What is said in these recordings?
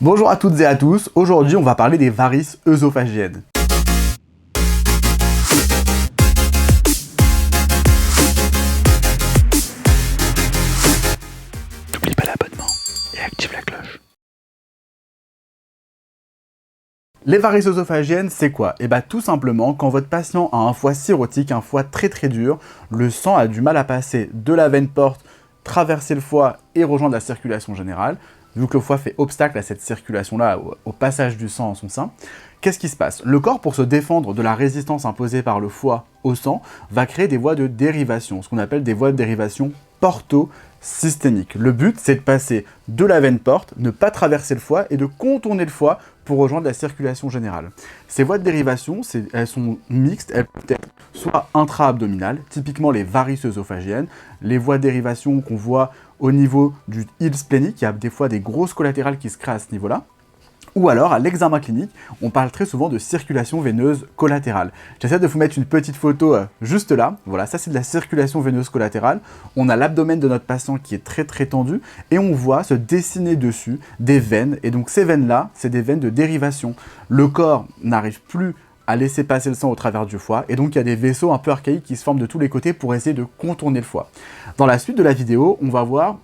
Bonjour à toutes et à tous, aujourd'hui on va parler des varices œsophagiennes. N'oublie pas l'abonnement et active la cloche. Les varices œsophagiennes, c'est quoi? Eh bien tout simplement, quand votre patient a un foie cirrhotique, un foie très dur, le sang a du mal à passer de la veine porte, traverser le foie et rejoindre la circulation générale, vu que le foie fait obstacle à cette circulation-là, au passage du sang en son sein. Qu'est-ce qui se passe? Le corps, pour se défendre de la résistance imposée par le foie au sang, va créer des voies de dérivation, ce qu'on appelle des voies de dérivation porto-systémiques. Le but, c'est de passer de la veine porte, ne pas traverser le foie et de contourner le foie pour rejoindre la circulation générale. Ces voies de dérivation, elles sont mixtes, elles peuvent être soit intra-abdominales, typiquement les varices œsophagiennes, les voies de dérivation qu'on voit au niveau du île splénique, il y a des fois des grosses collatérales qui se créent à ce niveau-là. Ou alors, à l'examen clinique, on parle très souvent de circulation veineuse collatérale. J'essaie de vous mettre une petite photo juste là. Voilà, ça c'est de la circulation veineuse collatérale. On a l'abdomen de notre patient qui est très tendu et on voit se dessiner dessus des veines. Et donc ces veines-là, c'est des veines de dérivation. Le corps n'arrive plus à laisser passer le sang au travers du foie, et donc il y a des vaisseaux un peu archaïques qui se forment de tous les côtés pour essayer de contourner le foie. Dans la suite de la vidéo, on va voir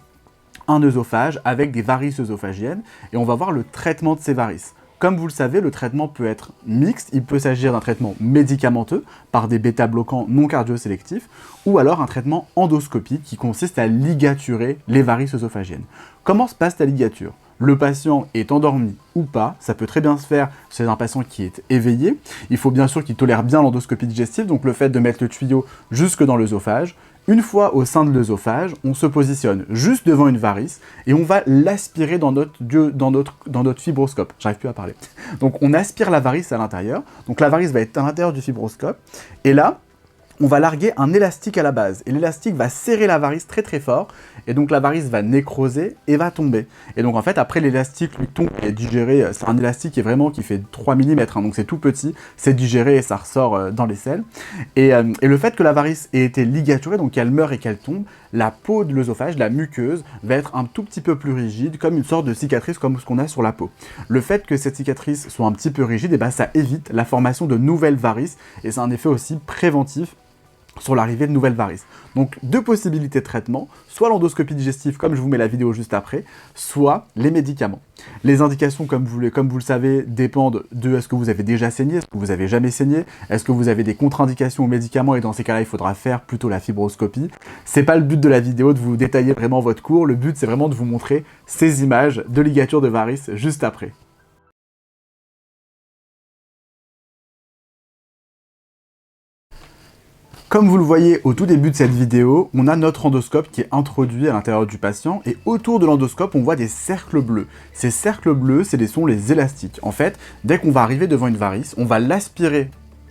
un œsophage avec des varices œsophagiennes, et on va voir le traitement de ces varices. Comme vous le savez, le traitement peut être mixte, il peut s'agir d'un traitement médicamenteux par des bêta-bloquants non cardiosélectifs, ou alors un traitement endoscopique qui consiste à ligaturer les varices œsophagiennes. Comment se passe la ligature? Le patient est endormi ou pas, ça peut très bien se faire chez un patient qui est éveillé. Il faut bien sûr qu'il tolère bien l'endoscopie digestive, donc le fait de mettre le tuyau jusque dans l'œsophage. Une fois au sein de l'œsophage, on se positionne juste devant une varice et on va l'aspirer dans notre fibroscope. J'arrive plus à parler. Donc on aspire la varice à l'intérieur. Donc la varice va être à l'intérieur du fibroscope. Et là, on va larguer un élastique à la base. Et l'élastique va serrer la varice très fort. Et donc la varice va nécroser et va tomber. Et donc en fait, après l'élastique lui tombe et est digéré. C'est un élastique qui fait 3 mm, hein, donc c'est tout petit. C'est digéré et ça ressort dans les selles. Et le fait que la varice ait été ligaturée, donc qu'elle meurt et qu'elle tombe, la peau de l'œsophage, la muqueuse, va être un tout petit peu plus rigide, comme une sorte de cicatrice comme ce qu'on a sur la peau. Le fait que cette cicatrice soit un petit peu rigide, et ben ça évite la formation de nouvelles varices. Et c'est un effet aussi préventif sur l'arrivée de nouvelles varices. Donc deux possibilités de traitement, soit l'endoscopie digestive comme je vous mets la vidéo juste après, soit les médicaments. Les indications comme vous le savez dépendent de est-ce que vous avez déjà saigné, est-ce que vous avez jamais saigné, est-ce que vous avez des contre-indications aux médicaments et dans ces cas-là il faudra faire plutôt la fibroscopie. C'est pas le but de la vidéo de vous détailler vraiment votre cours, le but c'est vraiment de vous montrer ces images de ligature de varices juste après. Comme vous le voyez au tout début de cette vidéo, on a notre endoscope qui est introduit à l'intérieur du patient et autour de l'endoscope, on voit des cercles bleus. Ces cercles bleus, sont les élastiques. En fait, dès qu'on va arriver devant une varice, on va l'aspirer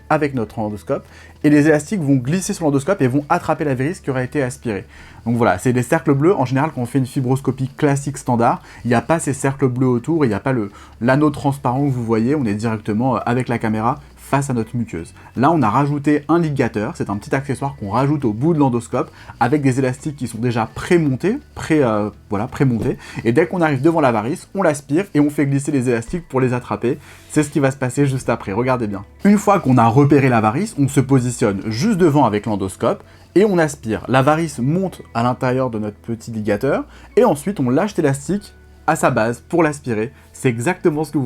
avec notre endoscope et les élastiques vont glisser sur l'endoscope et vont attraper la varice qui aura été aspirée. Donc voilà, c'est des cercles bleus. En général, quand on fait une fibroscopie classique standard, il n'y a pas ces cercles bleus autour, il n'y a pas l'anneau transparent que vous voyez, on est directement avec la caméra face à notre muqueuse. Là, on a rajouté un ligateur, c'est un petit accessoire qu'on rajoute au bout de l'endoscope avec des élastiques qui sont déjà pré-montés, pré-montés. Et dès qu'on arrive devant la varice, on l'aspire et on fait glisser les élastiques pour les attraper. C'est ce qui va se passer juste après, regardez bien. Une fois qu'on a repéré la varice, on se positionne juste devant avec l'endoscope et on aspire. La varice monte à l'intérieur de notre petit ligateur et ensuite on lâche l'élastique à sa base pour l'aspirer. C'est exactement ce que vous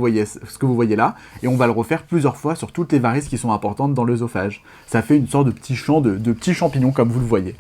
voyez là, et on va le refaire plusieurs fois sur toutes les varices qui sont importantes dans l'œsophage. Ça fait une sorte de petit champ de petits champignons comme vous le voyez.